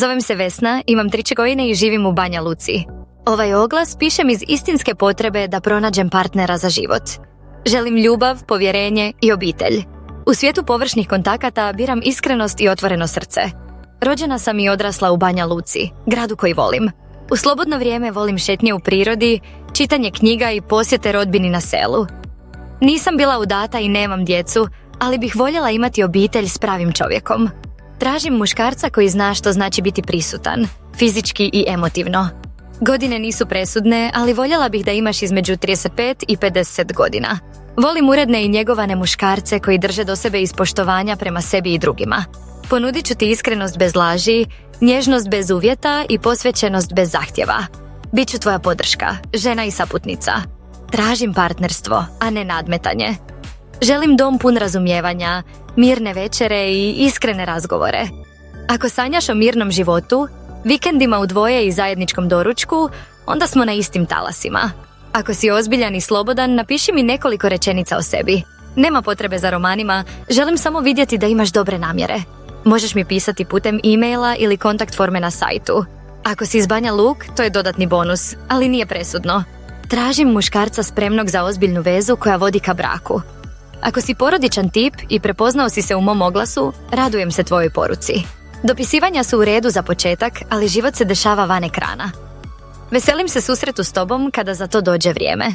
Zovem se Vesna, imam 3 godine i živim u Banja Luci. Ovaj oglas pišem iz istinske potrebe da pronađem partnera za život. Želim ljubav, povjerenje i obitelj. U svijetu površnih kontakata biram iskrenost i otvoreno srce. Rođena sam i odrasla u Banja Luci, gradu koji volim. U slobodno vrijeme volim šetnje u prirodi, čitanje knjiga i posjete rodbini na selu. Nisam bila udata i nemam djecu, ali bih voljela imati obitelj s pravim čovjekom. Tražim muškarca koji zna što znači biti prisutan, fizički i emotivno. Godine nisu presudne, ali voljela bih da imaš između 35 i 50 godina. Volim uredne i njegovane muškarce koji drže do sebe iz poštovanja prema sebi i drugima. Ponudit ću ti iskrenost bez laži, nježnost bez uvjeta i posvećenost bez zahtjeva. Biću tvoja podrška, žena i saputnica. Tražim partnerstvo, a ne nadmetanje. Želim dom pun razumijevanja, mirne večere i iskrene razgovore. Ako sanjaš o mirnom životu, vikendima u dvoje i zajedničkom doručku, onda smo na istim talasima. Ako si ozbiljan i slobodan, napiši mi nekoliko rečenica o sebi. Nema potrebe za romanima, želim samo vidjeti da imaš dobre namjere. Možeš mi pisati putem e-maila ili kontakt forme na sajtu. Ako si iz Banja Luk, to je dodatni bonus, ali nije presudno. Tražim muškarca spremnog za ozbiljnu vezu koja vodi ka braku. Ako si porodičan tip i prepoznao si se u mom oglasu, radujem se tvojoj poruci. Dopisivanja su u redu za početak, ali život se dešava van ekrana. Veselim se susretu s tobom kada za to dođe vrijeme.